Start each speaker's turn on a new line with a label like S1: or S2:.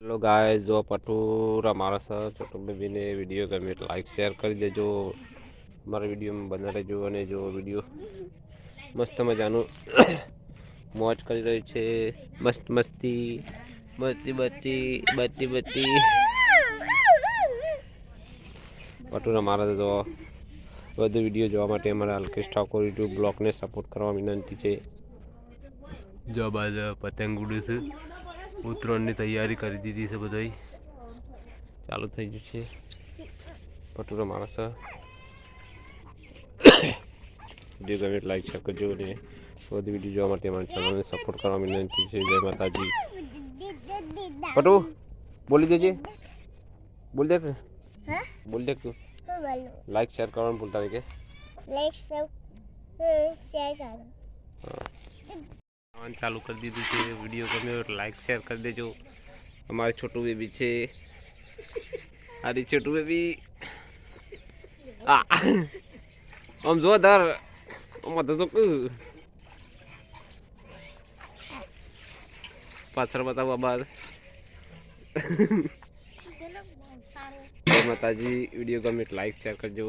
S1: Hello guys, जो पटूरा मारा सा छोटू बेबी ने वीडियो गमे तो लाइक शेयर कर देजो। हमारे वीडियो में बना रहो અને જો વિડિયો મસ્ત મજાનું મોજ કરી રહી છે। મસ્ત મસ્તી બત્તી બત્તી બત્તી બત્તી પટૂરા મારા જો વધુ વિડીયો જોવા માટે અમારા અલ્કેશ ઠાકોર યુટ્યુબ બ્લોગને સપોર્ટ કરવા વિનંતી છે। જો બાદ પતંગ ઉડે છે, ઉત્તરાયણની તૈયારી કરી દીધી છે, બધાય ચાલુ થઈ ગયું છે। પટૂરા માણસ વિડીયો ગમે લાઈક શેર કરજો અને વધુ વિડીયો જોવા માટે અમારી ચેનલને સપોર્ટ કરવા વિનંતી છે। જય માતાજી। પટુ બોલી દેજે, બોલ દે કે બોલ દે તું લાઈક શેર કરવાનું ભૂલતા નહીં કે
S2: લાઈક શેર કરો।
S1: ચાલુ કરી દીધું છે। વિડીયો ગમે લાઈક શેર કરી દેજો। અમારે છોટું બેબી છે, અરે છોટું બેબી આ આમ જો ધર આમાં તો શું પાછળ બતાવવા બાદ જય માતાજી। વિડીયો ગમે લાઈક શેર કરજો।